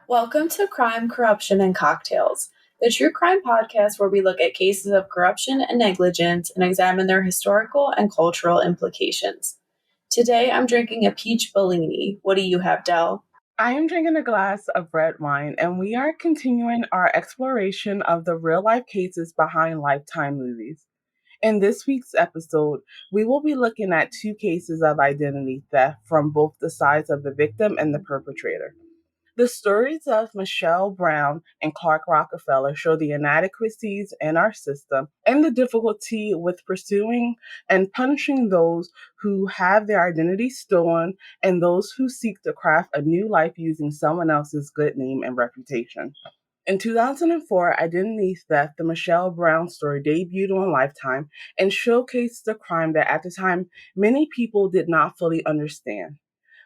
Welcome to Crime, Corruption, and Cocktails, the true crime podcast where we look at cases of corruption and negligence and examine their historical and cultural implications. Today, I'm drinking a peach Bellini. What do you have, Del? I am drinking a glass of red wine, and we are continuing our exploration of the real-life cases behind Lifetime movies. In this week's episode, we will be looking at two cases of identity theft from both the sides of the victim and the perpetrator. The stories of Michelle Brown and Clark Rockefeller show the inadequacies in our system and the difficulty with pursuing and punishing those who have their identity stolen and those who seek to craft a new life using someone else's good name and reputation. In 2004, Identity Theft, the Michelle Brown story, debuted on Lifetime and showcased the crime that at the time many people did not fully understand.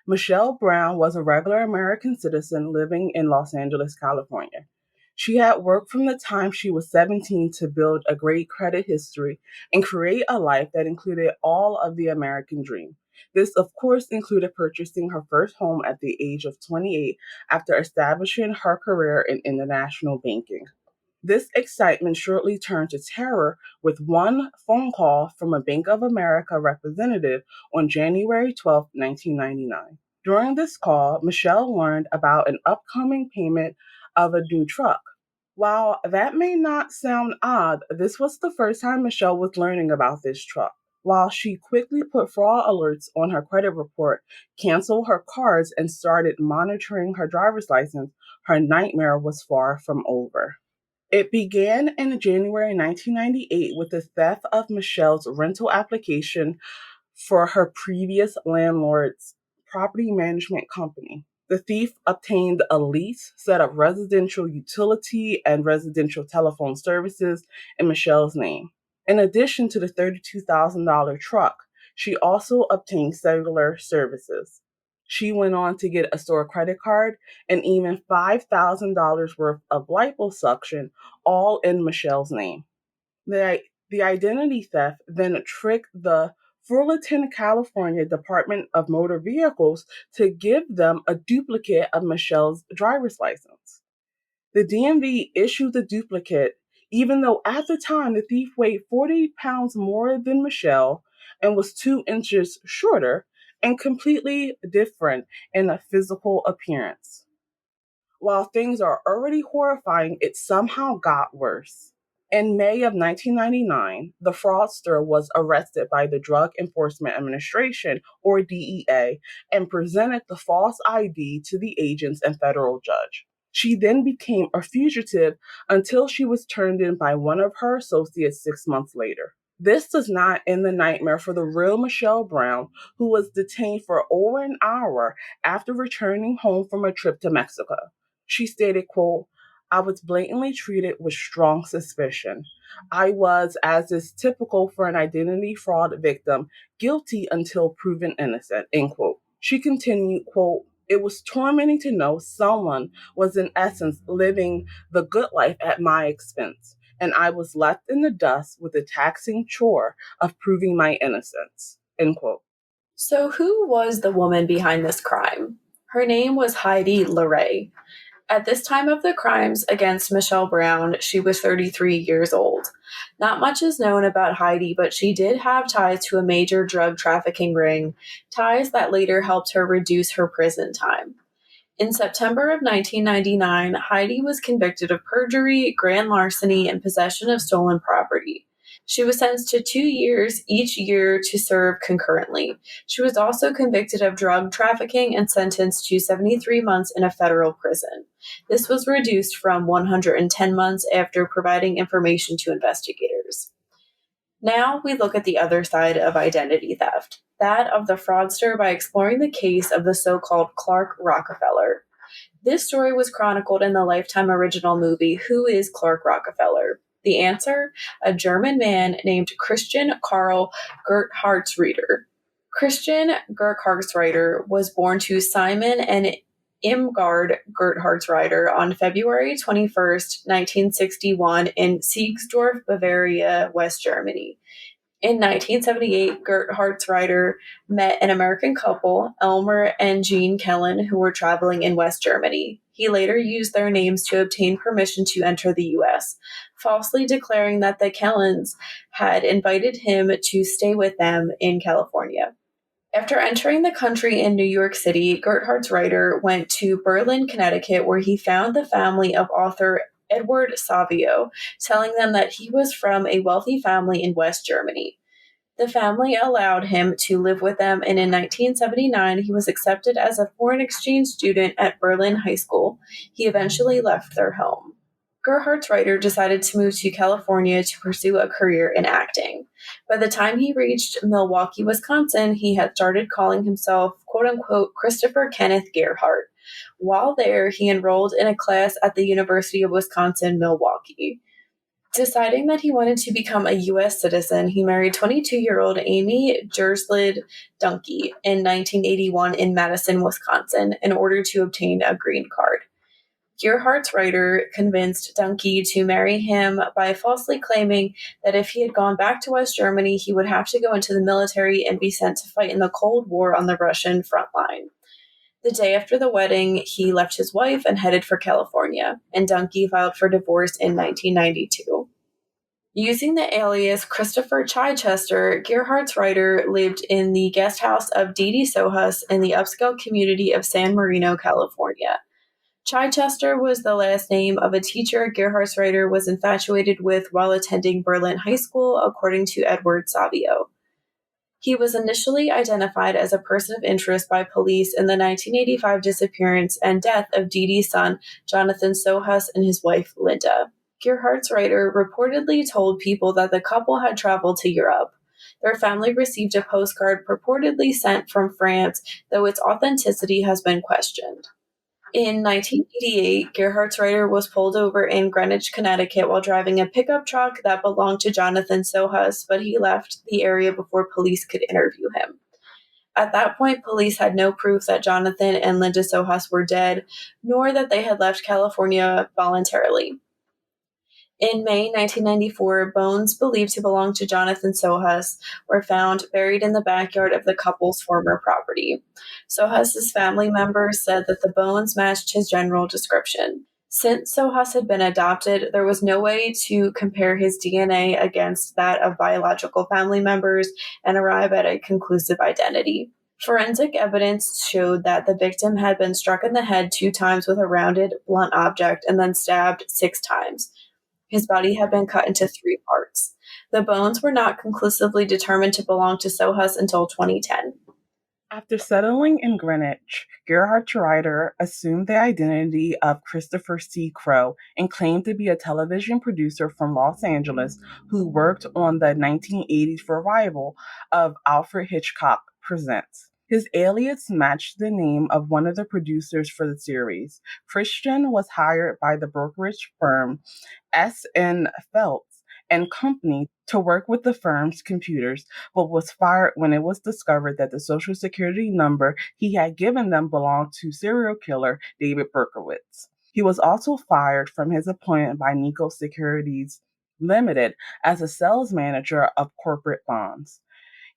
Michelle Brown was a regular American citizen living in Los Angeles, California. She had worked from the time she was 17 to build a great credit history and create a life that included all of the American dream. This, of course, included purchasing her first home at the age of 28 after establishing her career in international banking. This excitement shortly turned to terror with one phone call from a Bank of America representative on January 12, 1999. During this call, Michelle learned about an upcoming payment of a new truck. While that may not sound odd, this was the first time Michelle was learning about this truck. While she quickly put fraud alerts on her credit report, canceled her cards, and started monitoring her driver's license, her nightmare was far from over. It began in January 1998 with the theft of Michelle's rental application for her previous landlord's property management company. The thief obtained a lease, set up residential utility and residential telephone services in Michelle's name. In addition to the $32,000 truck, she also obtained cellular services. She went on to get a store credit card and even $5,000 worth of liposuction, all in Michelle's name. The identity theft then tricked the Fullerton, California Department of Motor Vehicles to give them a duplicate of Michelle's driver's license. The DMV issued the duplicate, even though at the time the thief weighed 40 pounds more than Michelle and was 2 inches shorter and completely different in a physical appearance. While things are already horrifying, it somehow got worse. In May of 1999, the fraudster was arrested by the Drug Enforcement Administration, or DEA, and presented the false ID to the agents and federal judge. She then became a fugitive until she was turned in by one of her associates 6 months later. This does not end the nightmare for the real Michelle Brown, who was detained for over an hour after returning home from a trip to Mexico. She stated, quote, "I was blatantly treated with strong suspicion. I was, as is typical for an identity fraud victim, guilty until proven innocent," end quote. She continued, quote, "It was tormenting to know someone was in essence living the good life at my expense, and I was left in the dust with the taxing chore of proving my innocence," end quote. So, who was the woman behind this crime? Her name was Heidi LaRae. At this time of the crimes against Michelle Brown, she was 33 years old. Not much is known about Heidi, but she did have ties to a major drug trafficking ring, ties that later helped her reduce her prison time. In September of 1999, Heidi was convicted of perjury, grand larceny, and possession of stolen property. She was sentenced to 2 years each year to serve concurrently. She was also convicted of drug trafficking and sentenced to 73 months in a federal prison. This was reduced from 110 months after providing information to investigators. Now we look at the other side of identity theft, that of the fraudster, by exploring the case of the so-called Clark Rockefeller. This story was chronicled in the Lifetime original movie, Who is Clark Rockefeller? The answer? A German man named Christian Karl Gerhartsreiter. Christian Gerhartsreiter was born to Simon and Irmgard Gerhartsreiter on February 21st, 1961 in Siegsdorf, Bavaria, West Germany. In 1978, Gerhartsreiter met an American couple, Elmer and Jean Kellen, who were traveling in West Germany. He later used their names to obtain permission to enter the U.S., falsely declaring that the Kellens had invited him to stay with them in California. After entering the country in New York City, Gerhardsreiter went to Berlin, Connecticut, where he found the family of author Edward Savio, telling them that he was from a wealthy family in West Germany. The family allowed him to live with them, and in 1979, he was accepted as a foreign exchange student at Berlin High School. He eventually left their home. Gerhardsreiter decided to move to California to pursue a career in acting. By the time he reached Milwaukee, Wisconsin, he had started calling himself, quote unquote, Christopher Kenneth Gerhardt. While there, he enrolled in a class at the University of Wisconsin Milwaukee. Deciding that he wanted to become a U.S. citizen, he married 22-year-old Amy Jerslid Dunkey in 1981 in Madison, Wisconsin, in order to obtain a green card. Gerhardsreiter convinced Dunkey to marry him by falsely claiming that if he had gone back to West Germany, he would have to go into the military and be sent to fight in the Cold War on the Russian front line. The day after the wedding, he left his wife and headed for California, and Dunkey filed for divorce in 1992. Using the alias Christopher Chichester, Gerhardsreiter lived in the guest house of Dee Sohus in the upscale community of San Marino, California. Chichester was the last name of a teacher Gerhardsreiter was infatuated with while attending Berlin High School, according to Edward Savio. He was initially identified as a person of interest by police in the 1985 disappearance and death of Dee Dee's son, Jonathan Sohus, and his wife, Linda. Gerhardsreiter reportedly told people that the couple had traveled to Europe. Their family received a postcard purportedly sent from France, though its authenticity has been questioned. In 1988, Gerhardsreiter was pulled over in Greenwich, Connecticut while driving a pickup truck that belonged to Jonathan Sohus, but he left the area before police could interview him. At that point, police had no proof that Jonathan and Linda Sohus were dead, nor that they had left California voluntarily. In May 1994, bones believed to belong to Jonathan Sohus were found buried in the backyard of the couple's former property. Sohus's family members said that the bones matched his general description. Since Sohus had been adopted, there was no way to compare his DNA against that of biological family members and arrive at a conclusive identity. Forensic evidence showed that the victim had been struck in the head 2 times with a rounded, blunt object and then stabbed 6 times. His body had been cut into 3 parts. The bones were not conclusively determined to belong to Sohus until 2010. After settling in Greenwich, Gerhardsreiter assumed the identity of Christopher C. Crowe and claimed to be a television producer from Los Angeles who worked on the 1980s revival of Alfred Hitchcock Presents. His alias matched the name of one of the producers for the series. Christian was hired by the brokerage firm S.N. Phelps and Company to work with the firm's computers, but was fired when it was discovered that the Social Security number he had given them belonged to serial killer David Berkowitz. He was also fired from his employment by Nico Securities Limited as a sales manager of corporate bonds.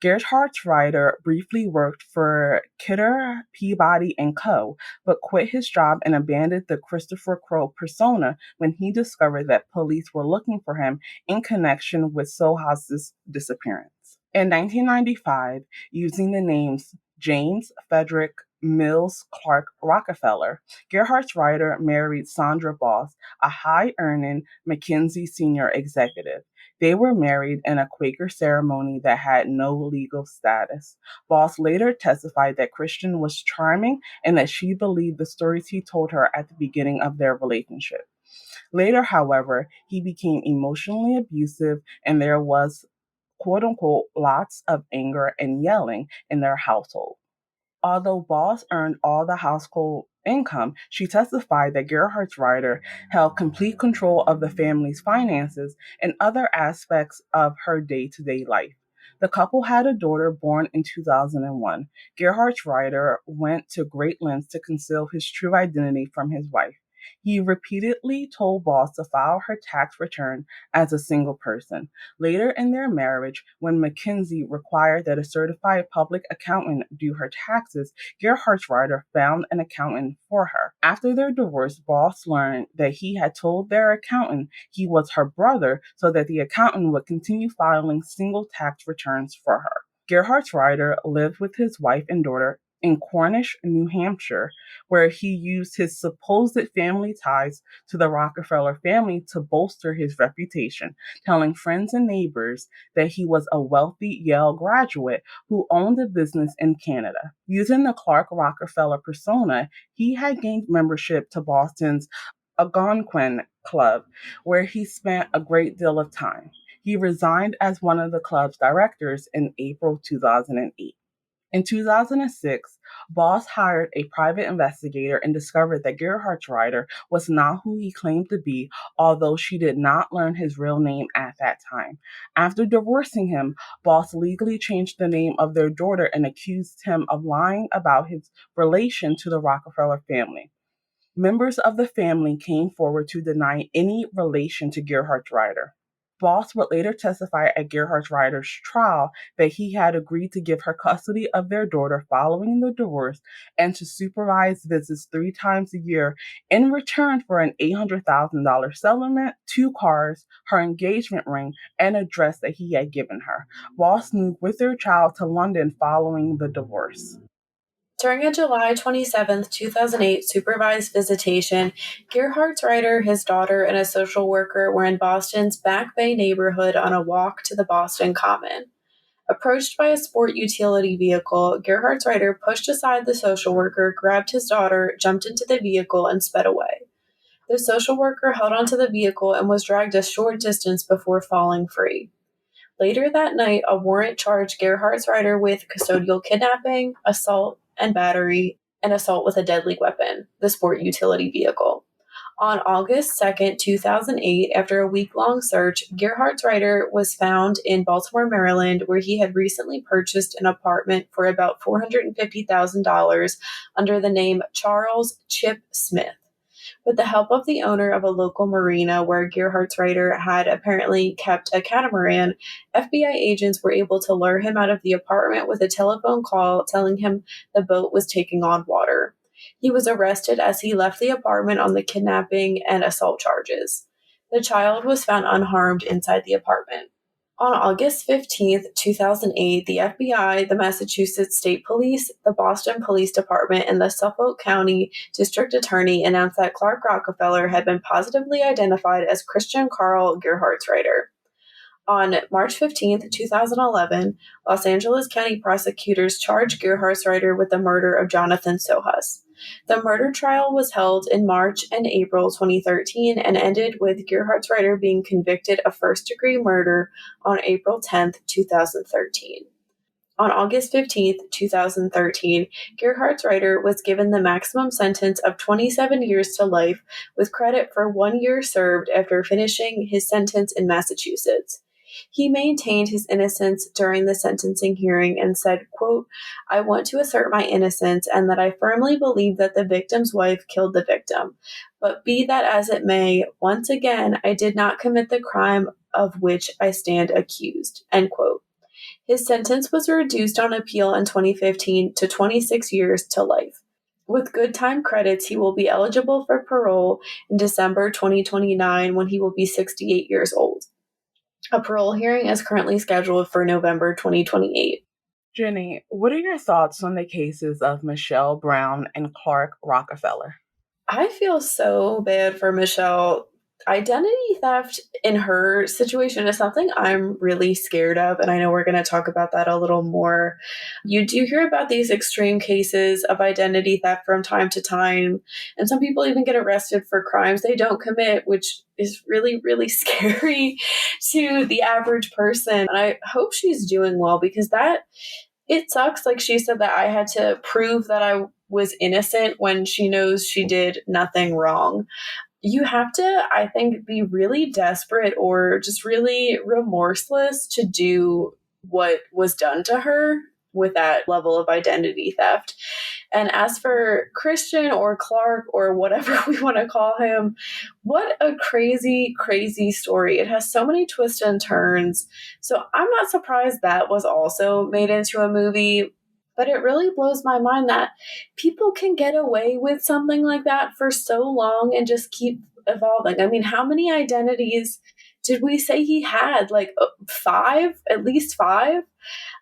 Gerhardsreiter briefly worked for Kidder, Peabody & Co., but quit his job and abandoned the Christopher Crowe persona when he discovered that police were looking for him in connection with Sohus's disappearance. In 1995, using the names James Frederick Mills Clark Rockefeller, Gerhardsreiter married Sandra Boss, a high-earning McKinsey senior executive. They were married in a Quaker ceremony that had no legal status. Boss later testified that Christian was charming and that she believed the stories he told her at the beginning of their relationship. Later, however, he became emotionally abusive and there was, quote unquote, lots of anger and yelling in their household. Although Boss earned all the household income, she testified that Gerhardsreiter held complete control of the family's finances and other aspects of her day-to-day life. The couple had a daughter born in 2001. Gerhardsreiter went to great lengths to conceal his true identity from his wife. He repeatedly told Boss to file her tax return as a single person. Later in their marriage, when Mackenzie required that a certified public accountant do her taxes, Gerhartsreiter found an accountant for her. After their divorce, Boss learned that he had told their accountant he was her brother so that the accountant would continue filing single tax returns for her. Gerhartsreiter lived with his wife and daughter in Cornish, New Hampshire, where he used his supposed family ties to the Rockefeller family to bolster his reputation, telling friends and neighbors that he was a wealthy Yale graduate who owned a business in Canada. Using the Clark Rockefeller persona, he had gained membership to Boston's Algonquin Club, where he spent a great deal of time. He resigned as one of the club's directors in April 2008. In 2006, Boss hired a private investigator and discovered that Gerhartsreiter was not who he claimed to be, although she did not learn his real name at that time. After divorcing him, Boss legally changed the name of their daughter and accused him of lying about his relation to the Rockefeller family. Members of the family came forward to deny any relation to Gerhartsreiter. Boss would later testify at Gerhartsreiter's trial that he had agreed to give her custody of their daughter following the divorce and to supervise visits 3 times a year in return for an $800,000 settlement, 2 cars, her engagement ring, and a dress that he had given her. Boss moved with their child to London following the divorce. During a July 27, 2008 supervised visitation, Gerhartsreiter, his daughter, and a social worker were in Boston's Back Bay neighborhood on a walk to the Boston Common. Approached by a sport utility vehicle, Gerhartsreiter pushed aside the social worker, grabbed his daughter, jumped into the vehicle, and sped away. The social worker held onto the vehicle and was dragged a short distance before falling free. Later that night, a warrant charged Gerhartsreiter with custodial kidnapping, assault and battery, and assault with a deadly weapon, the sport utility vehicle. On August 2nd, 2008, after a week-long search, Gerhartsreiter was found in Baltimore, Maryland, where he had recently purchased an apartment for about $450,000 under the name Charles Chip Smith. With the help of the owner of a local marina where Gerhartsreiter had apparently kept a catamaran, FBI agents were able to lure him out of the apartment with a telephone call telling him the boat was taking on water. He was arrested as he left the apartment on the kidnapping and assault charges. The child was found unharmed inside the apartment. On August 15th, 2008, the FBI, the Massachusetts State Police, the Boston Police Department, and the Suffolk County District Attorney announced that Clark Rockefeller had been positively identified as Christian Karl Gerhartsreiter. On March 15th, 2011, Los Angeles County prosecutors charged Gerhartsreiter with the murder of Jonathan Sohus. The murder trial was held in March and April 2013 and ended with Gerhartsreiter being convicted of first-degree murder on April 10th, 2013. On August 15th, 2013, Gerhartsreiter was given the maximum sentence of 27 years to life with credit for 1 year served after finishing his sentence in Massachusetts. He maintained his innocence during the sentencing hearing and said, quote, "I want to assert my innocence and that I firmly believe that the victim's wife killed the victim. But be that as it may, once again, I did not commit the crime of which I stand accused." End quote. His sentence was reduced on appeal in 2015 to 26 years to life. With good time credits, he will be eligible for parole in December 2029 when he will be 68 years old. A parole hearing is currently scheduled for November 2028. Jenny, what are your thoughts on the cases of Michelle Brown and Clark Rockefeller? I feel so bad for Michelle. Identity theft in her situation is something I'm really scared of, and I know we're going to talk about that a little more. You do hear about these extreme cases of identity theft from time to time, and some people even get arrested for crimes they don't commit, which is really, really scary to the average person. And I hope she's doing well because it sucks. Like she said that I had to prove that I was innocent when she knows she did nothing wrong. You have to, I think, be really desperate or just really remorseless to do what was done to her with that level of identity theft. And as for Christian or Clark or whatever we want to call him, what a crazy, crazy story. It has so many twists and turns. So I'm not surprised that was also made into a movie. But it really blows my mind that people can get away with something like that for so long and just keep evolving. I mean, how many identities did we say he had? Like five, at least five?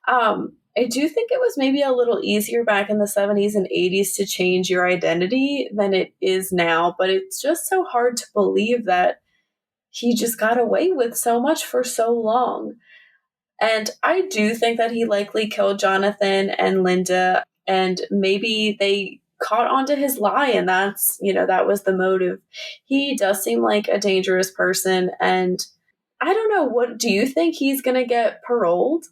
I do think it was maybe a little easier back in the 70s and 80s to change your identity than it is now, but it's just so hard to believe that he just got away with so much for so long. And I do think that he likely killed Jonathan and Linda, and maybe they caught onto his lie, and that's, that was the motive. He does seem like a dangerous person, and I don't know, what do you think he's going to get paroled?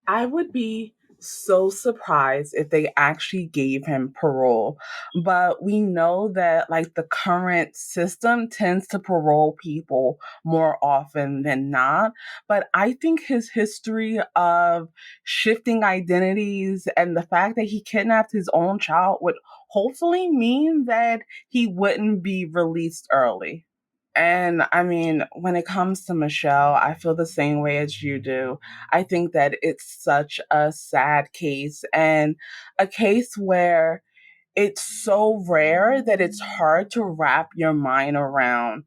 I would be so surprised if they actually gave him parole. But we know that like the current system tends to parole people more often than not. But I think his history of shifting identities and the fact that he kidnapped his own child would hopefully mean that he wouldn't be released early. And I mean, when it comes to Michelle, I feel the same way as you do. I think that it's such a sad case and a case where it's so rare that it's hard to wrap your mind around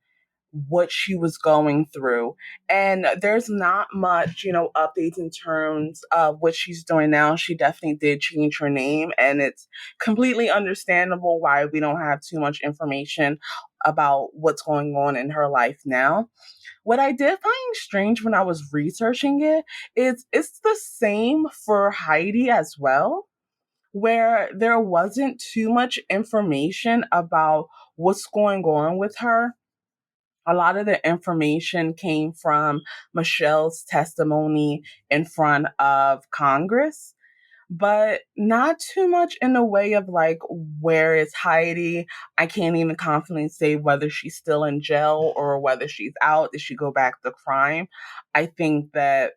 what she was going through. And there's not much, updates in terms of what she's doing now. She definitely did change her name, and it's completely understandable why we don't have too much information about what's going on in her life now. What I did find strange when I was researching it is it's the same for Heidi as well, where there wasn't too much information about what's going on with her. A lot of the information came from Michelle's testimony in front of Congress, but not too much in the way of like, where is Heidi? I can't even confidently say whether she's still in jail or whether she's out. Did she go back to crime? I think that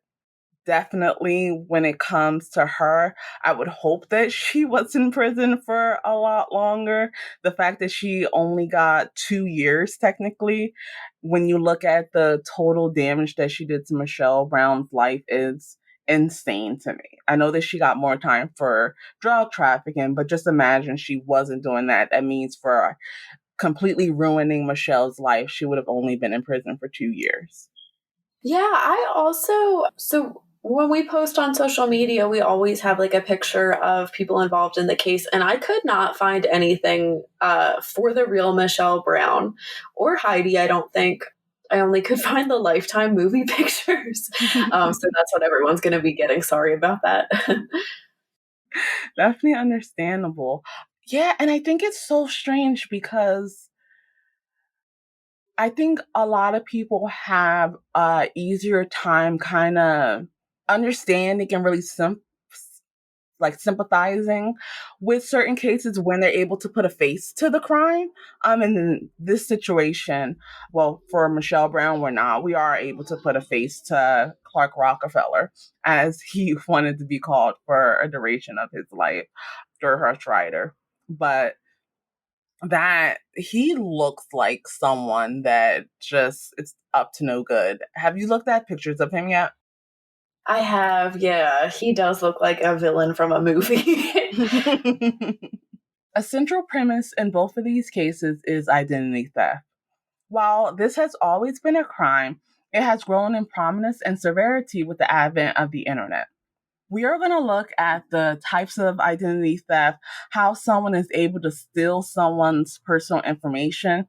definitely when it comes to her, I would hope that she was in prison for a lot longer. The fact that she only got 2 years, technically, when you look at the total damage that she did to Michelle Brown's life, is insane to me. I know that she got more time for drug trafficking, but just imagine she wasn't doing that. That means for completely ruining Michelle's life, she would have only been in prison for 2 years. Yeah, I also, so when we post on social media, we always have like a picture of people involved in the case, and I could not find anything for the real Michelle Brown or Heidi, I don't think. I only could find the Lifetime movie pictures. So that's what everyone's going to be getting. Sorry about that. Definitely understandable. Yeah, and I think it's so strange because I think a lot of people have a easier time kind of understanding and really like sympathizing with certain cases when they're able to put a face to the crime. And in this situation, well, for Michelle Brown, we're not. We are able to put a face to Clark Rockefeller, as he wanted to be called for a duration of his life, Gerhartsreiter. But that he looks like someone that just it's up to no good. Have you looked at pictures of him yet? I have, yeah. He does look like a villain from a movie. A central premise in both of these cases is identity theft. While this has always been a crime, it has grown in prominence and severity with the advent of the internet. We are going to look at the types of identity theft, how someone is able to steal someone's personal information,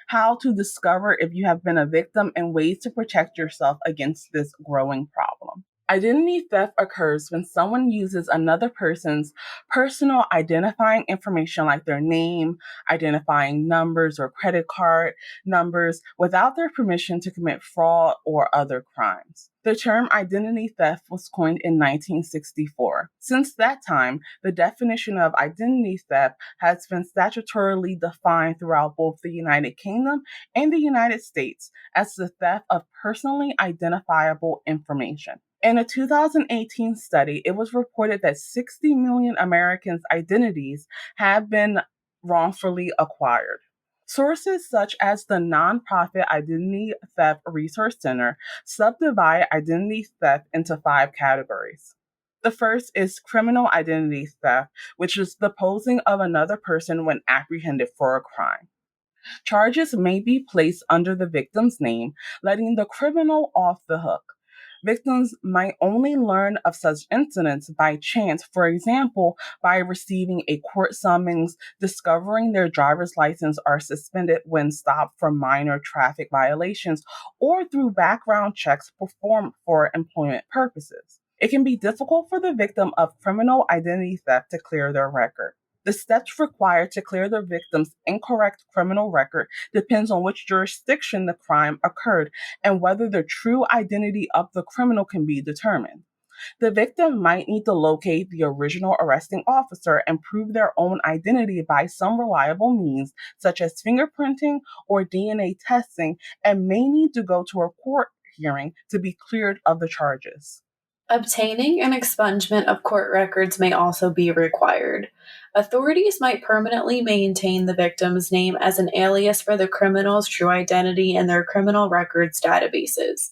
how to discover if you have been a victim, and ways to protect yourself against this growing problem. Identity theft occurs when someone uses another person's personal identifying information like their name, identifying numbers or credit card numbers without their permission to commit fraud or other crimes. The term identity theft was coined in 1964. Since that time, the definition of identity theft has been statutorily defined throughout both the United Kingdom and the United States as the theft of personally identifiable information. In a 2018 study, it was reported that 60 million Americans' identities have been wrongfully acquired. Sources such as the nonprofit Identity Theft Resource Center subdivide identity theft into five categories. The first is criminal identity theft, which is the posing of another person when apprehended for a crime. Charges may be placed under the victim's name, letting the criminal off the hook. Victims might only learn of such incidents by chance, for example, by receiving a court summons, discovering their driver's license are suspended when stopped for minor traffic violations, or through background checks performed for employment purposes. It can be difficult for the victim of criminal identity theft to clear their record. The steps required to clear the victim's incorrect criminal record depends on which jurisdiction the crime occurred and whether the true identity of the criminal can be determined. The victim might need to locate the original arresting officer and prove their own identity by some reliable means, such as fingerprinting or DNA testing, and may need to go to a court hearing to be cleared of the charges. Obtaining an expungement of court records may also be required. Authorities might permanently maintain the victim's name as an alias for the criminal's true identity in their criminal records databases.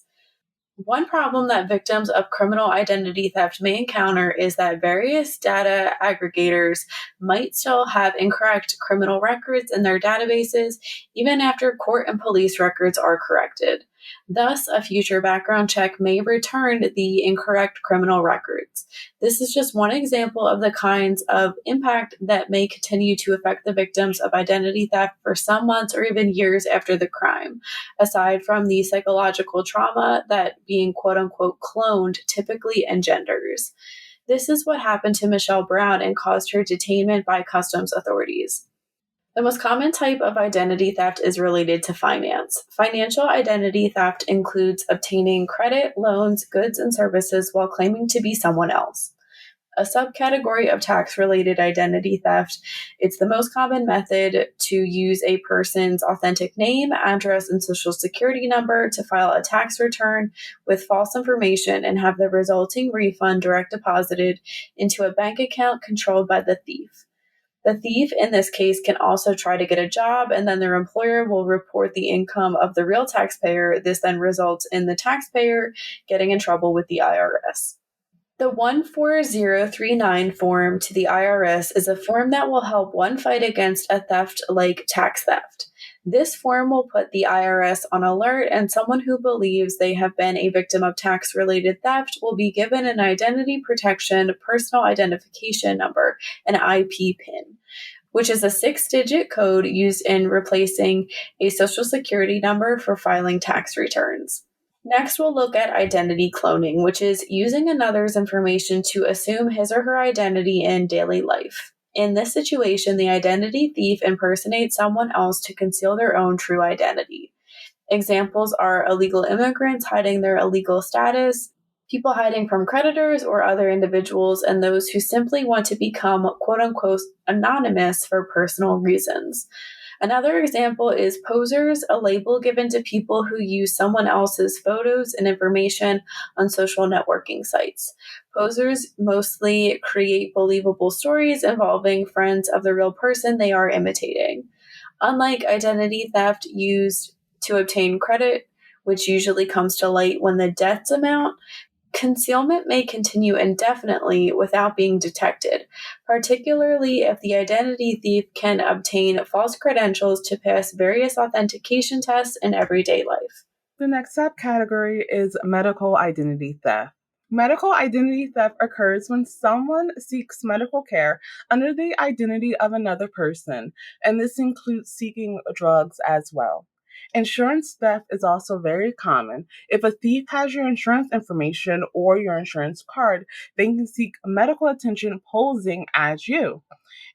One problem that victims of criminal identity theft may encounter is that various data aggregators might still have incorrect criminal records in their databases even after court and police records are corrected. Thus, a future background check may return the incorrect criminal records. This is just one example of the kinds of impact that may continue to affect the victims of identity theft for some months or even years after the crime, aside from the psychological trauma that being quote unquote cloned typically engenders. This is what happened to Michelle Brown and caused her detainment by customs authorities. The most common type of identity theft is related to finance. Financial identity theft includes obtaining credit, loans, goods, and services while claiming to be someone else. A subcategory of tax-related identity theft, it's the most common method to use a person's authentic name, address, and social security number to file a tax return with false information and have the resulting refund direct deposited into a bank account controlled by the thief. The thief in this case can also try to get a job, and then their employer will report the income of the real taxpayer. This then results in the taxpayer getting in trouble with the IRS. The 14039 form to the IRS is a form that will help one fight against a theft like tax theft. This form will put the IRS on alert, and someone who believes they have been a victim of tax-related theft will be given an identity protection personal identification number, an IP PIN, which is a 6-digit code used in replacing a social security number for filing tax returns. Next, we'll look at identity cloning, which is using another's information to assume his or her identity in daily life. In this situation, the identity thief impersonates someone else to conceal their own true identity. Examples are illegal immigrants hiding their illegal status, people hiding from creditors or other individuals, and those who simply want to become quote-unquote anonymous for personal reasons. Another example is posers, a label given to people who use someone else's photos and information on social networking sites. Posers mostly create believable stories involving friends of the real person they are imitating. Unlike identity theft used to obtain credit, which usually comes to light when the debt's amount, concealment may continue indefinitely without being detected, particularly if the identity thief can obtain false credentials to pass various authentication tests in everyday life. The next subcategory is medical identity theft. Medical identity theft occurs when someone seeks medical care under the identity of another person, and this includes seeking drugs as well. Insurance theft is also very common. If a thief has your insurance information or your insurance card, they can seek medical attention posing as you.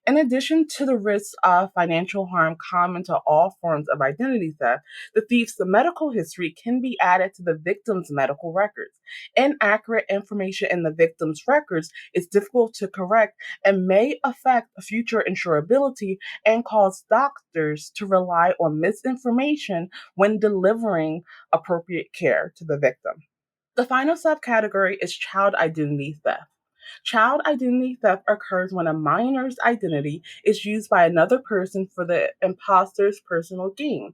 In addition to the risks of financial harm common to all forms of identity theft, the thief's medical history can be added to the victim's medical records. Inaccurate information in the victim's records is difficult to correct and may affect future insurability and cause doctors to rely on misinformation when delivering appropriate care to the victim. The final subcategory is child identity theft. Child identity theft occurs when a minor's identity is used by another person for the imposter's personal gain.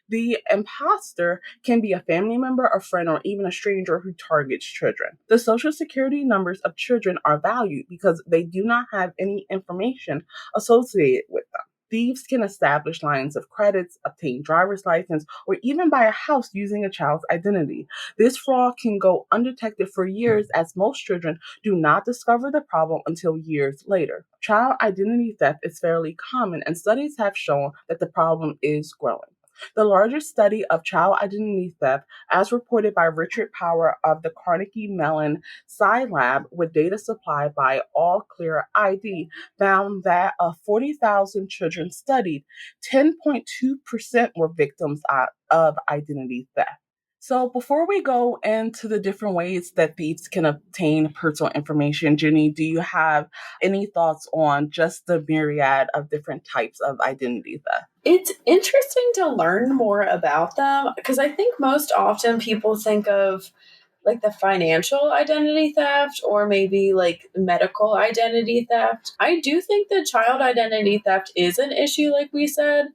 The imposter can be a family member, a friend, or even a stranger who targets children. The social security numbers of children are valued because they do not have any information associated with them. Thieves can establish lines of credits, obtain driver's license, or even buy a house using a child's identity. This fraud can go undetected for years as most children do not discover the problem until years later. Child identity theft is fairly common, and studies have shown that the problem is growing. The largest study of child identity theft, as reported by Richard Power of the Carnegie Mellon Sci Lab with data supplied by All Clear ID, found that of 40,000 children studied, 10.2% were victims of identity theft. So before we go into the different ways that thieves can obtain personal information, Jenny, do you have any thoughts on just the myriad of different types of identity theft? It's interesting to learn more about them because I think most often people think of like the financial identity theft or maybe like medical identity theft. I do think that child identity theft is an issue, like we said,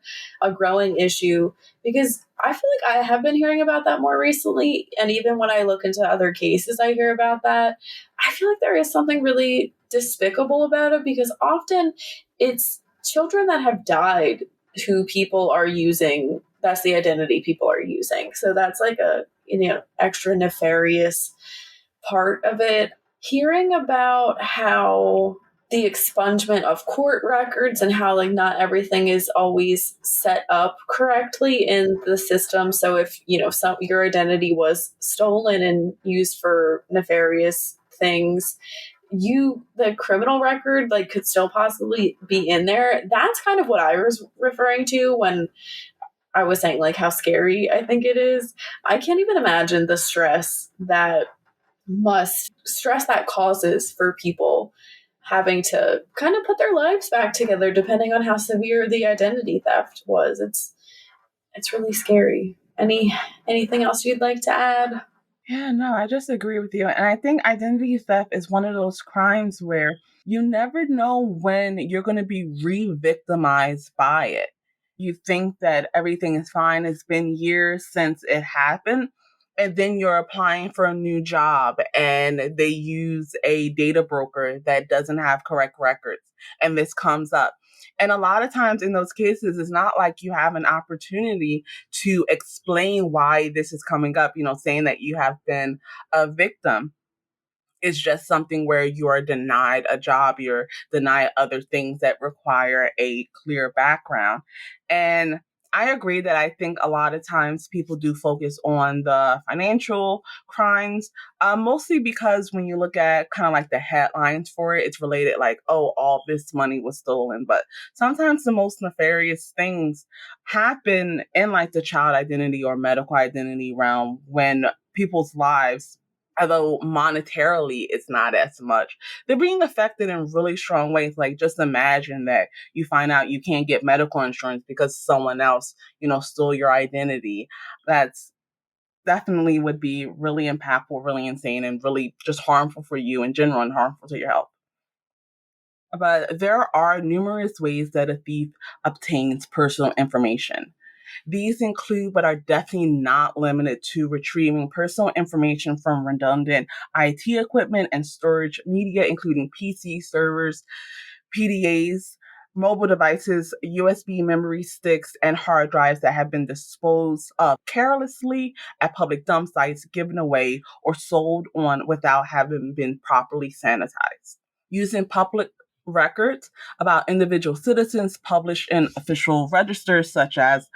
a growing issue, because I feel like I have been hearing about that more recently. And even when I look into other cases, I hear about that. I feel like there is something really despicable about it because often it's children that have died who people are using. That's the identity people are using. So that's like a extra nefarious part of it. Hearing about how the expungement of court records and how like not everything is always set up correctly in the system. So if some your identity was stolen and used for nefarious things, the criminal record like could still possibly be in there. That's kind of what I was referring to when I was saying like how scary I think it is. I can't even imagine the stress that causes for people having to kind of put their lives back together depending on how severe the identity theft was. It's really scary. Anything else you'd like to add? Yeah, no, I just agree with you. And I think identity theft is one of those crimes where you never know when you're going to be re-victimized by it. You think that everything is fine. It's been years since it happened. And then you're applying for a new job and they use a data broker that doesn't have correct records. And this comes up. And a lot of times in those cases, it's not like you have an opportunity to explain why this is coming up, saying that you have been a victim. It's just something where you are denied a job, you're denied other things that require a clear background. And I agree that I think a lot of times people do focus on the financial crimes, mostly because when you look at kind of like the headlines for it, it's related like, oh, all this money was stolen. But sometimes the most nefarious things happen in like the child identity or medical identity realm when people's lives, although monetarily it's not as much, they're being affected in really strong ways. Like just imagine that you find out you can't get medical insurance because someone else, stole your identity. That's definitely would be really impactful, really insane, and really just harmful for you in general and harmful to your health. But there are numerous ways that a thief obtains personal information. These include, but are definitely not limited to, retrieving personal information from redundant IT equipment and storage media, including PC servers, PDAs, mobile devices, USB memory sticks, and hard drives that have been disposed of carelessly at public dump sites, given away, or sold on without having been properly sanitized. Using public records about individual citizens published in official registers such as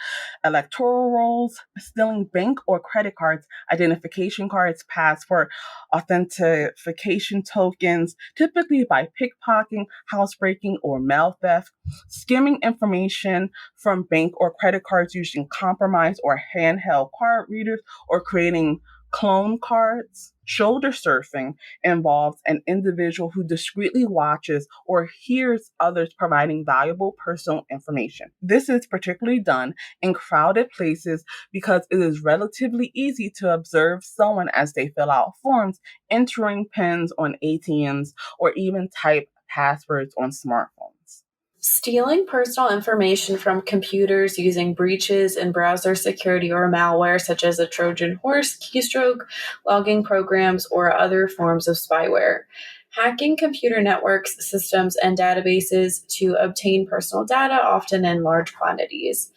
electoral rolls, stealing bank or credit cards, identification cards, passport, authentication tokens, typically by pickpocketing, housebreaking, or mail theft, skimming information from bank or credit cards using compromised or handheld card readers, or creating clone cards, Shoulder surfing involves an individual who discreetly watches or hears others providing valuable personal information. This is particularly done in crowded places because it is relatively easy to observe someone as they fill out forms, entering PINs on ATMs, or even type passwords on smartphones. Stealing personal information from computers using breaches in browser security or malware, such as a Trojan horse, keystroke, logging programs, or other forms of spyware. Hacking computer networks, systems, and databases to obtain personal data, often in large quantities.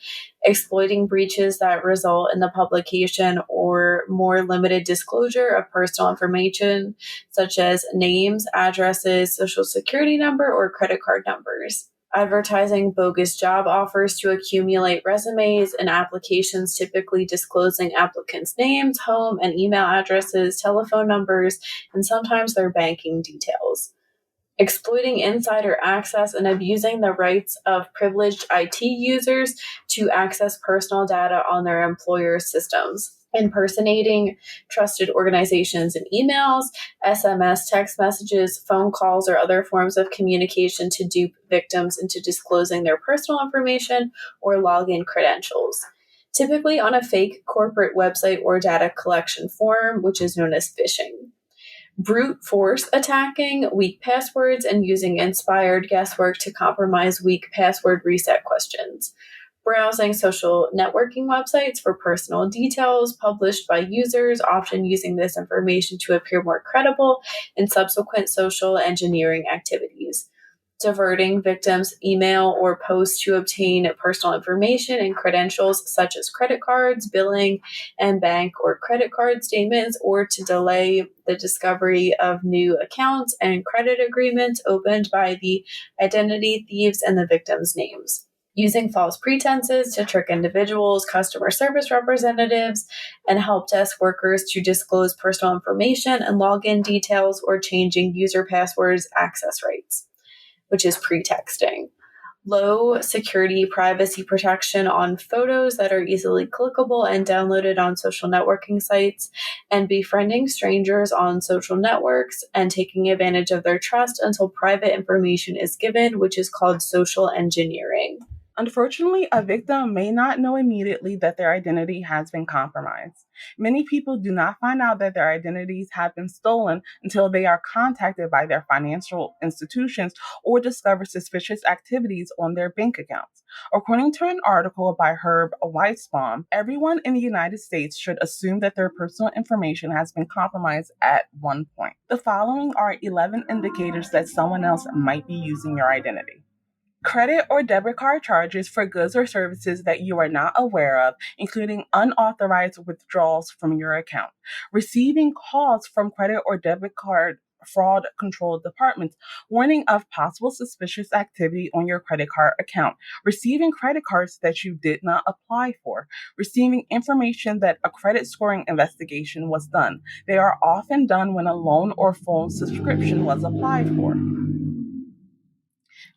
Exploiting breaches that result in the publication or more limited disclosure of personal information, such as names, addresses, social security number, or credit card numbers. Advertising bogus job offers to accumulate resumes and applications, typically disclosing applicants' names, home and email addresses, telephone numbers, and sometimes their banking details. Exploiting insider access and abusing the rights of privileged IT users to access personal data on their employer's systems. Impersonating trusted organizations in emails, SMS, text messages, phone calls, or other forms of communication to dupe victims into disclosing their personal information or login credentials, typically on a fake corporate website or data collection form, which is known as phishing. Brute force attacking, weak passwords, and using inspired guesswork to compromise weak password reset questions. Browsing social networking websites for personal details published by users, often using this information to appear more credible in subsequent social engineering activities. Diverting victims' email or posts to obtain personal information and credentials such as credit cards, billing, and bank or credit card statements, or to delay the discovery of new accounts and credit agreements opened by the identity thieves and the victims' names. Using false pretenses to trick individuals, customer service representatives, and help desk workers to disclose personal information and login details, or changing user passwords, access rights, which is pretexting. Low security privacy protection on photos that are easily clickable and downloaded on social networking sites, and befriending strangers on social networks and taking advantage of their trust until private information is given, which is called social engineering. Unfortunately, a victim may not know immediately that their identity has been compromised. Many people do not find out that their identities have been stolen until they are contacted by their financial institutions or discover suspicious activities on their bank accounts. According to an article by Herb Weisbaum, everyone in the United States should assume that their personal information has been compromised at one point. The following are 11 indicators that someone else might be using your identity. Credit or debit card charges for goods or services that you are not aware of, including unauthorized withdrawals from your account. Receiving calls from credit or debit card fraud control departments warning of possible suspicious activity on your credit card account. Receiving credit cards that you did not apply for. Receiving information that a credit scoring investigation was done. They are often done when a loan or phone subscription was applied for.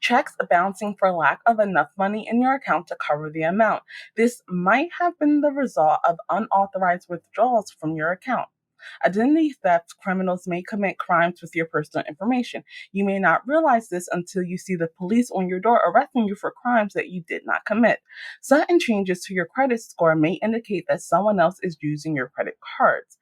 Checks bouncing for lack of enough money in your account to cover the amount. This might have been the result of unauthorized withdrawals from your account. Identity theft criminals may commit crimes with your personal information. You may not realize this until you see the police on your door arresting you for crimes that you did not commit. Sudden changes to your credit score may indicate that someone else is using your credit cards.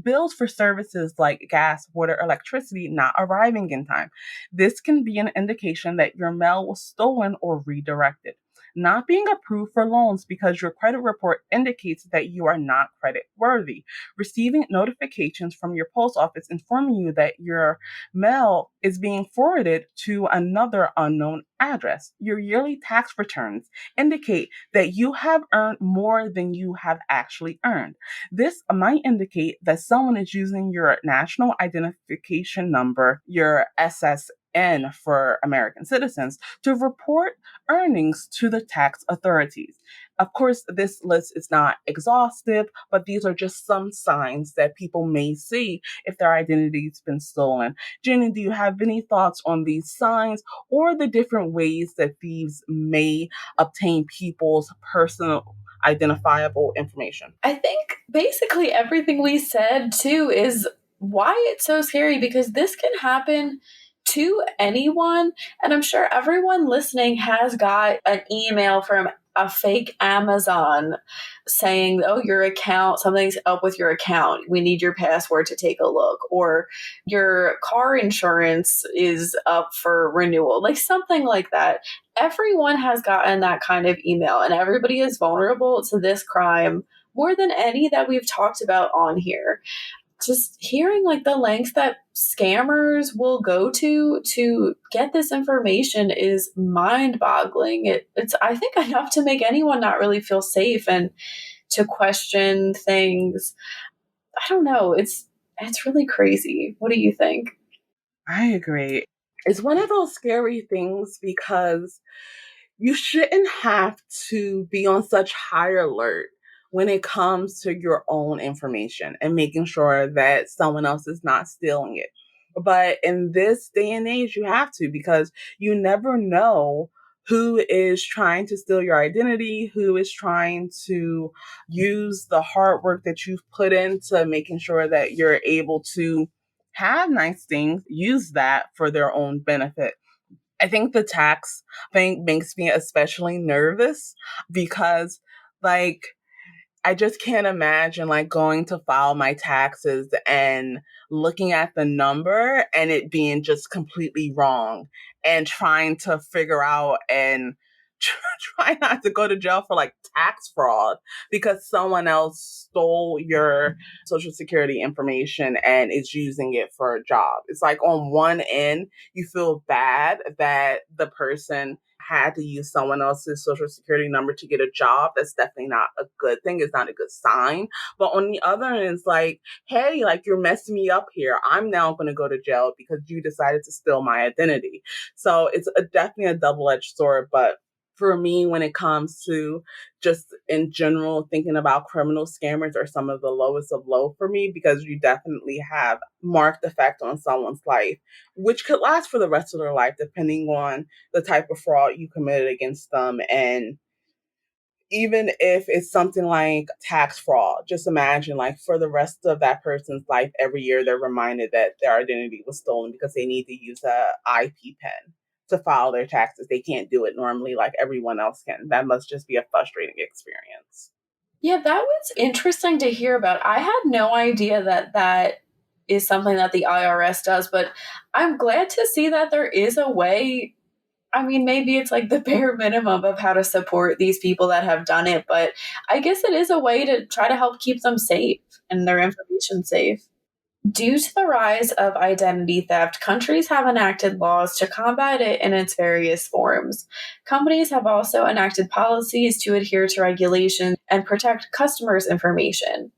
Bills for services like gas, water, electricity not arriving in time. This can be an indication that your mail was stolen or redirected. Not being approved for loans because your credit report indicates that you are not credit worthy. Receiving notifications from your post office informing you that your mail is being forwarded to another unknown address. Your yearly tax returns indicate that you have earned more than you have actually earned. This might indicate that someone is using your national identification number, your SSN for American citizens, to report earnings to the tax authorities. Of course, this list is not exhaustive, but these are just some signs that people may see if their identity's been stolen. Jenny, do you have any thoughts on these signs or the different ways that thieves may obtain people's personal identifiable information. I think basically everything we said too is why it's so scary, because this can happen to anyone. And I'm sure everyone listening has got an email from a fake Amazon saying, oh, your account, something's up with your account. We need your password to take a look. Or your car insurance is up for renewal, like something like that. Everyone has gotten that kind of email, and everybody is vulnerable to this crime more than any that we've talked about on here. Just hearing like the lengths that scammers will go to get this information is mind-boggling. It's I think enough to make anyone not really feel safe and to question things. I don't know. It's really crazy. What do you think? I agree. It's one of those scary things because you shouldn't have to be on such high alert when it comes to your own information and making sure that someone else is not stealing it. But in this day and age, you have to, because you never know who is trying to steal your identity, who is trying to use the hard work that you've put into making sure that you're able to have nice things, use that for their own benefit. I think the tax thing makes me especially nervous because, like, I just can't imagine like going to file my taxes and looking at the number and it being just completely wrong and trying to figure out and try not to go to jail for like tax fraud because someone else stole your social security information and is using it for a job. It's like on one end, you feel bad that the person had to use someone else's social security number to get a job. That's definitely not a good thing. It's not a good sign. But on the other end, it's like, hey, like you're messing me up here. I'm now going to go to jail because you decided to steal my identity. So it's definitely a double-edged sword. But for me, when it comes to just in general thinking about criminal scammers are some of the lowest of low for me, because you definitely have marked effect on someone's life, which could last for the rest of their life, depending on the type of fraud you committed against them. And even if it's something like tax fraud, just imagine like for the rest of that person's life, every year they're reminded that their identity was stolen because they need to use a IP pen to file their taxes. They can't do it normally like everyone else can. That must just be a frustrating experience. Yeah, that was interesting to hear about. I had no idea that that is something that the IRS does, but I'm glad to see that there is a way. I mean, maybe it's like the bare minimum of how to support these people that have done it, but I guess it is a way to try to help keep them safe and their information safe. Due to the rise of identity theft, countries have enacted laws to combat it in its various forms. Companies have also enacted policies to adhere to regulations and protect customers' information.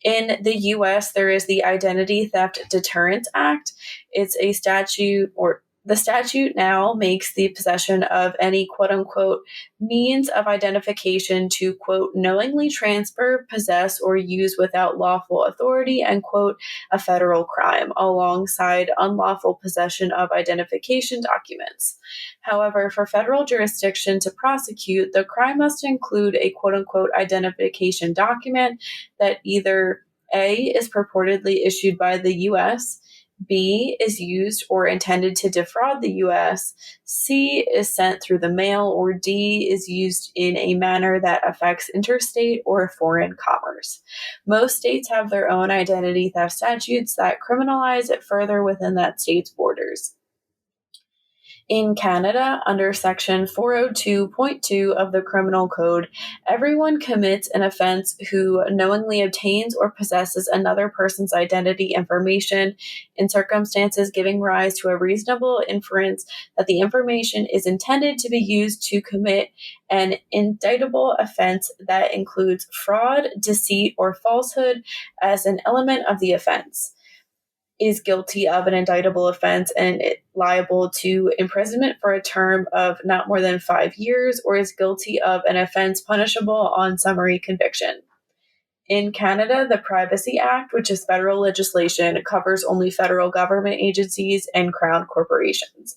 In the US, there is the Identity Theft Deterrence Act. It's a statute, or the statute now makes the possession of any quote unquote means of identification to quote knowingly transfer, possess, or use without lawful authority and quote a federal crime alongside unlawful possession of identification documents. However, for federal jurisdiction to prosecute, the crime must include a quote unquote identification document that either A is purportedly issued by the US, B is used or intended to defraud the US, C is sent through the mail, or D is used in a manner that affects interstate or foreign commerce. Most states have their own identity theft statutes that criminalize it further within that state's borders. In Canada, under Section 402.2 of the Criminal Code, everyone commits an offense who knowingly obtains or possesses another person's identity information in circumstances giving rise to a reasonable inference that the information is intended to be used to commit an indictable offense that includes fraud, deceit, or falsehood as an element of the offense, is guilty of an indictable offense and liable to imprisonment for a term of not more than 5 years, or is guilty of an offense punishable on summary conviction. In Canada, the Privacy Act, which is federal legislation, covers only federal government agencies and crown corporations.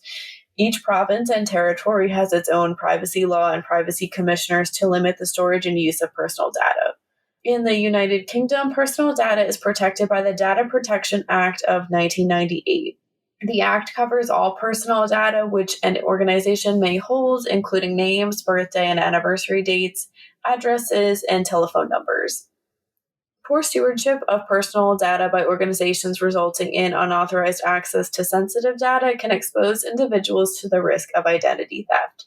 Each province and territory has its own privacy law and privacy commissioners to limit the storage and use of personal data. In the United Kingdom, personal data is protected by the Data Protection Act of 1998. The Act covers all personal data which an organization may hold, including names, birthday and anniversary dates, addresses, and telephone numbers. Poor stewardship of personal data by organizations resulting in unauthorized access to sensitive data can expose individuals to the risk of identity theft.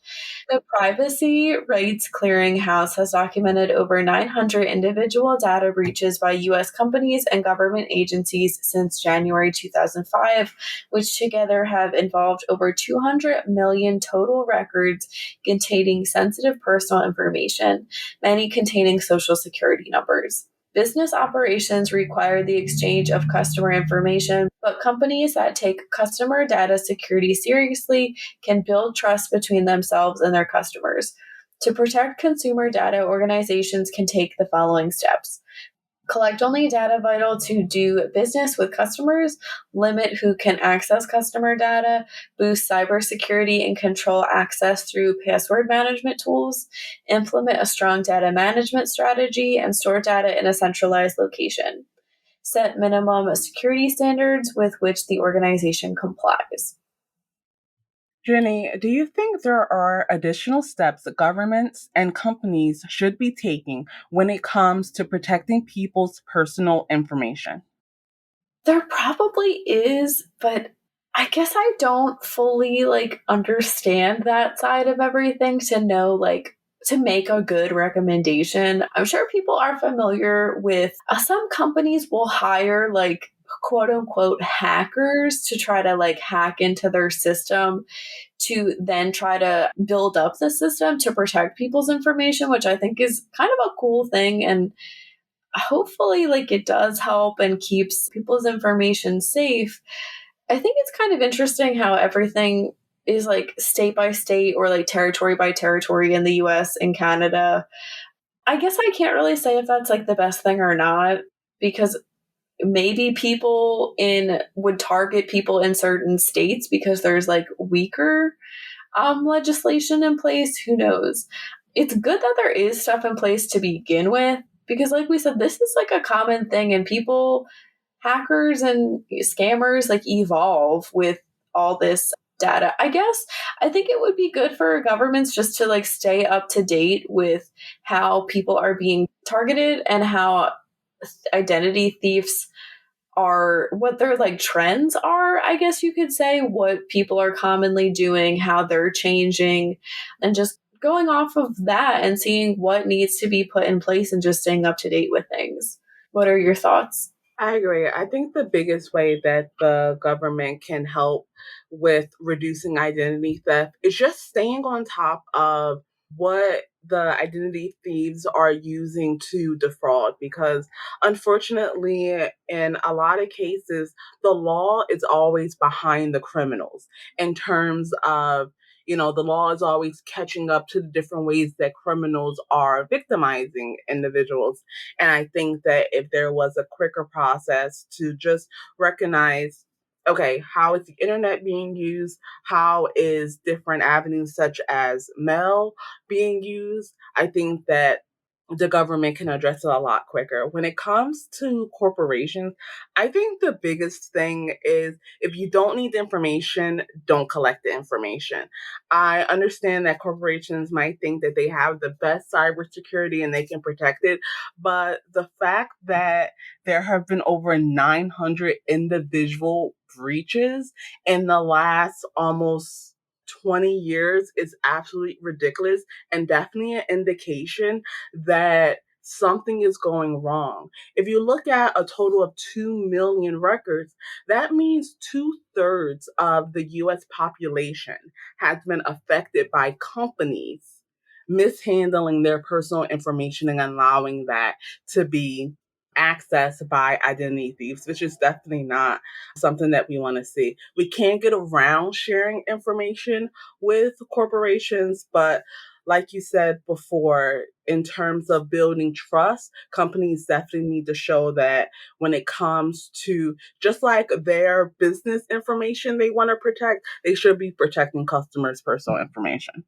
The Privacy Rights Clearinghouse has documented over 900 individual data breaches by U.S. companies and government agencies since January 2005, which together have involved over 200 million total records containing sensitive personal information, many containing social security numbers. Business operations require the exchange of customer information, but companies that take customer data security seriously can build trust between themselves and their customers. To protect consumer data, organizations can take the following steps: collect only data vital to do business with customers, limit who can access customer data, boost cybersecurity and control access through password management tools, implement a strong data management strategy, and store data in a centralized location. Set minimum security standards with which the organization complies. Jenny, do you think there are additional steps that governments and companies should be taking when it comes to protecting people's personal information? There probably is, but I guess I don't fully understand that side of everything to know to make a good recommendation. I'm sure people are familiar with some companies will hire quote unquote hackers to try to hack into their system to then try to build up the system to protect people's information, which I think is kind of a cool thing. And hopefully it does help and keeps people's information safe. I think it's kind of interesting how everything is state by state or territory by territory in the US and Canada. I guess I can't really say if that's the best thing or not, because maybe people in would target people in certain states because there's weaker legislation in place. Who knows? It's good that there is stuff in place to begin with, because like we said, this is a common thing, and people, hackers and scammers evolve with all this data. I guess I think it would be good for governments just to stay up to date with how people are being targeted and how identity thieves are, what their trends are, I guess you could say, what people are commonly doing, how they're changing, and just going off of that and seeing what needs to be put in place and just staying up to date with things. What are your thoughts? I agree. I think the biggest way that the government can help with reducing identity theft is just staying on top of what the identity thieves are using to defraud, because unfortunately in a lot of cases the law is always behind the criminals in terms of, the law is always catching up to the different ways that criminals are victimizing individuals. And I think that if there was a quicker process to just recognize, okay, how is the internet being used? How is different avenues such as mail being used? I think that the government can address it a lot quicker. When it comes to corporations, I think the biggest thing is if you don't need the information, don't collect the information. I understand that corporations might think that they have the best cybersecurity and they can protect it, but the fact that there have been over 900 individual breaches in the last almost 20 years is absolutely ridiculous and definitely an indication that something is going wrong. If you look at a total of 2 million records, that means 2/3 of the US population has been affected by companies mishandling their personal information and allowing that to be accessed by identity thieves, which is definitely not something that we want to see. We can't get around sharing information with corporations, but Like you said before, in terms of building trust, companies definitely need to show that when it comes to just like their business information they want to protect, they should be protecting customers' personal information.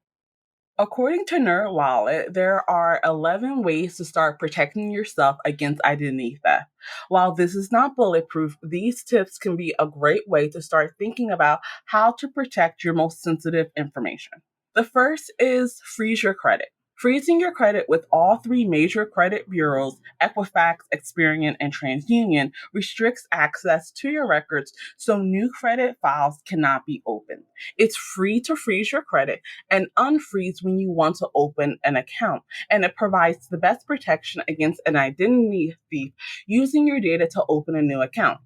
According to NerdWallet, there are 11 ways to start protecting yourself against identity theft. While this is not bulletproof, these tips can be a great way to start thinking about how to protect your most sensitive information. The first is freeze your credit. Freezing your credit with all three major credit bureaus, Equifax, Experian, and TransUnion, restricts access to your records so new credit files cannot be opened. It's free to freeze your credit and unfreeze when you want to open an account, and it provides the best protection against an identity thief using your data to open a new account.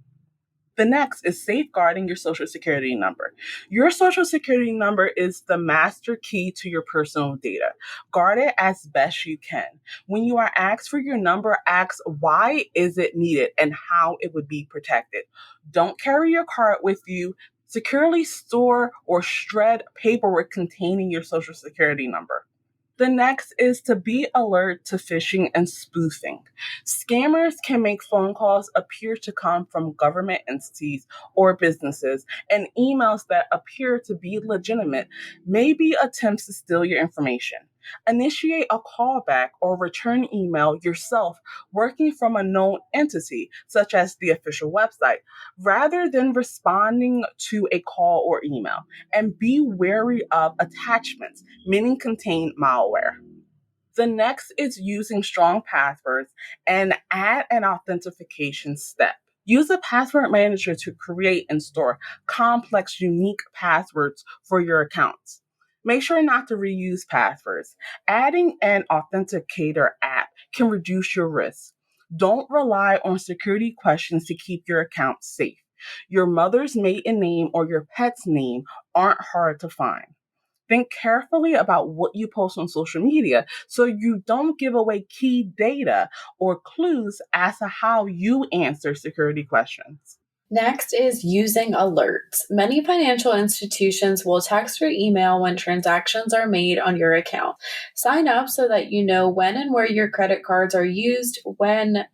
The next is safeguarding your social security number. Your social security number is the master key to your personal data. Guard it as best you can. When you are asked for your number, ask why is it needed and how it would be protected. Don't carry your card with you. Securely store or shred paperwork containing your social security number. The next is to be alert to phishing and spoofing. Scammers can make phone calls appear to come from government entities or businesses, and emails that appear to be legitimate may be attempts to steal your information. Initiate a callback or return email yourself working from a known entity, such as the official website, rather than responding to a call or email. And be wary of attachments, many contain malware. The next is using strong passwords and add an authentication step. Use a password manager to create and store complex, unique passwords for your accounts. Make sure not to reuse passwords. Adding an authenticator app can reduce your risk. Don't rely on security questions to keep your account safe. Your mother's maiden name or your pet's name aren't hard to find. Think carefully about what you post on social media so you don't give away key data or clues as to how you answer security questions. Next is using alerts. Many financial institutions will text or email when transactions are made on your account. Sign up so that you know when and where your credit cards are used, when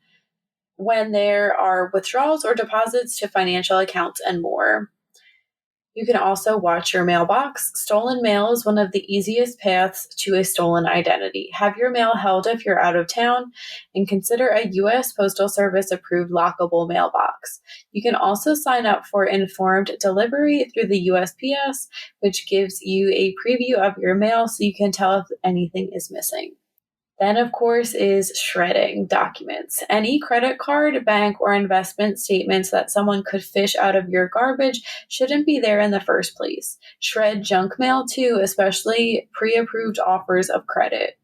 there are withdrawals or deposits to financial accounts, and more. You can also watch your mailbox. Stolen mail is one of the easiest paths to a stolen identity. Have your mail held if you're out of town, and consider a U.S. Postal Service approved lockable mailbox. You can also sign up for informed delivery through the USPS, which gives you a preview of your mail so you can tell if anything is missing. Then, of course, is shredding documents. Any credit card, bank, or investment statements that someone could fish out of your garbage shouldn't be there in the first place. Shred junk mail too, especially pre approved offers of credit.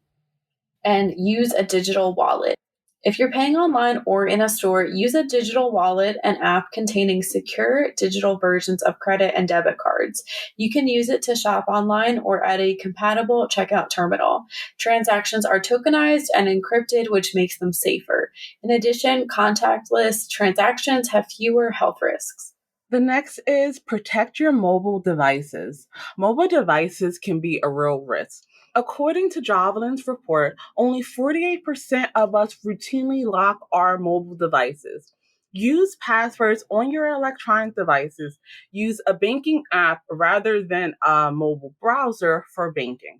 And use a digital wallet. If you're paying online or in a store, use a digital wallet, an app containing secure digital versions of credit and debit cards. You can use it to shop online or at a compatible checkout terminal. Transactions are tokenized and encrypted, which makes them safer. In addition, contactless transactions have fewer health risks. The next is protect your mobile devices. Mobile devices can be a real risk. According to Javelin's report, only 48% of us routinely lock our mobile devices. Use passwords on your electronic devices. Use a banking app rather than a mobile browser for banking.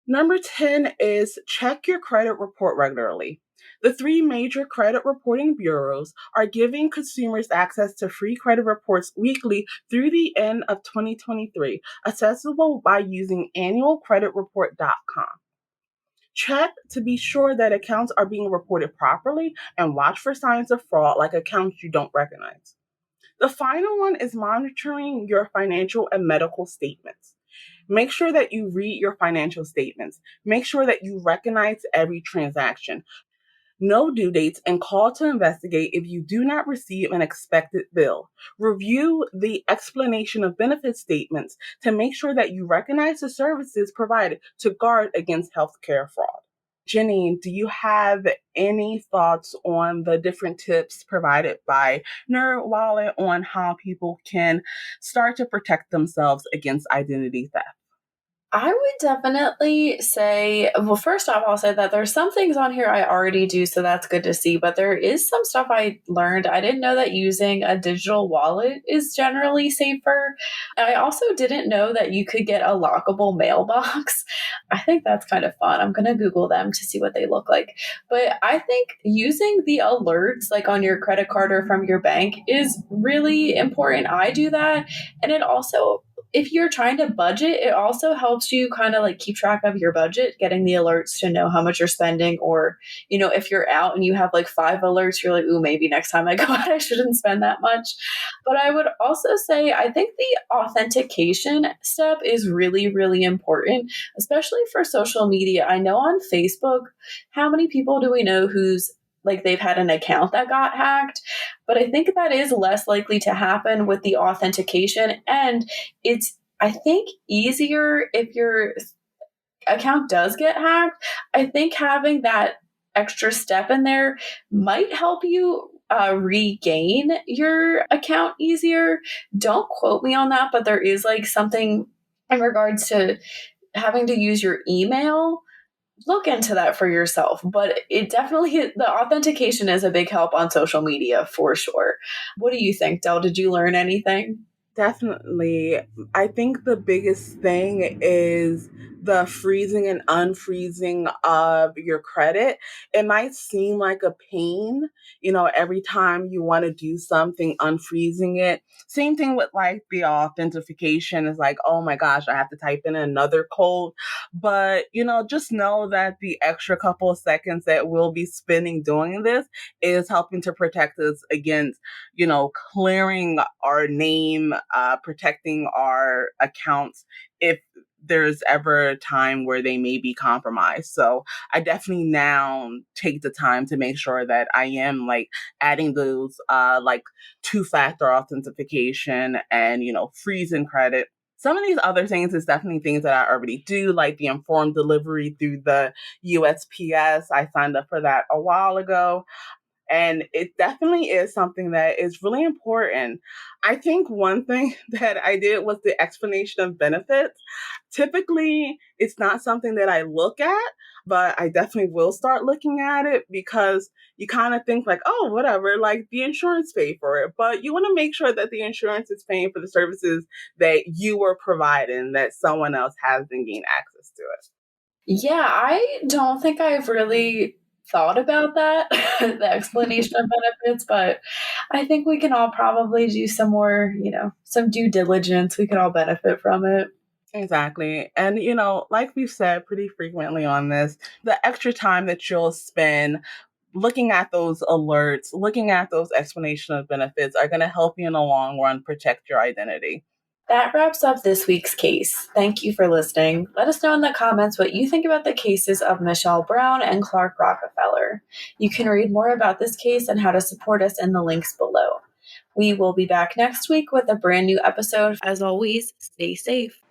Number 10 is check your credit report regularly. The three major credit reporting bureaus are giving consumers access to free credit reports weekly through the end of 2023, accessible by using annualcreditreport.com. Check to be sure that accounts are being reported properly and watch for signs of fraud like accounts you don't recognize. The final one is monitoring your financial and medical statements. Make sure that you read your financial statements. Make sure that you recognize every transaction. Know due dates and call to investigate if you do not receive an expected bill. Review the explanation of benefit statements to make sure that you recognize the services provided to guard against healthcare fraud. Janine, do you have any thoughts on the different tips provided by NerdWallet on how people can start to protect themselves against identity theft? I would definitely say, well, first off, I'll say that there's some things on here I already do, so that's good to see. But there is some stuff I learned. I didn't know that using a digital wallet is generally safer. I also didn't know that you could get a lockable mailbox. I think that's kind of fun. I'm going to Google them to see what they look like. But I think using the alerts like on your credit card or from your bank is really important. I do that. And it also, if you're trying to budget, it also helps you kind of like keep track of your budget, getting the alerts to know how much you're spending. Or, if you're out and you have like 5 alerts, you're like, ooh, maybe next time I go out, I shouldn't spend that much. But I would also say, I think the authentication step is really, really important, especially for social media. I know on Facebook, how many people do we know who's like they've had an account that got hacked? But I think that is less likely to happen with the authentication. And it's, I think, easier if your account does get hacked. I think having that extra step in there might help you regain your account easier. Don't quote me on that, but there is like something in regards to having to use your email. Look into that for yourself. But it definitely, the authentication is a big help on social media for sure. What do you think, Del? Did you learn anything? Definitely. I think the biggest thing is the freezing and unfreezing of your credit. It might seem like a pain, every time you want to do something, unfreezing it. Same thing with like the authentication is like, oh my gosh, I have to type in another code. But, just know that the extra couple of seconds that we'll be spending doing this is helping to protect us against clearing our name, protecting our accounts if there's ever a time where they may be compromised. So I definitely now take the time to make sure that I am like adding those like two-factor authentication and, freezing credit. Some of these other things is definitely things that I already do, like the informed delivery through the USPS. I signed up for that a while ago. And it definitely is something that is really important. I think one thing that I did was the explanation of benefits. Typically, it's not something that I look at, but I definitely will start looking at it because you kind of think like, oh, whatever, like the insurance paid for it. But you want to make sure that the insurance is paying for the services that you were providing, that someone else hasn't gained access to it. Yeah, I don't think I've really thought about that, the explanation of benefits, but I think we can all probably do some more, some due diligence. We could all benefit from it. Exactly. And, like we've said pretty frequently on this, the extra time that you'll spend looking at those alerts, looking at those explanation of benefits are going to help you in the long run protect your identity. That wraps up this week's case. Thank you for listening. Let us know in the comments what you think about the cases of Michelle Brown and Clark Rockefeller. You can read more about this case and how to support us in the links below. We will be back next week with a brand new episode. As always, stay safe.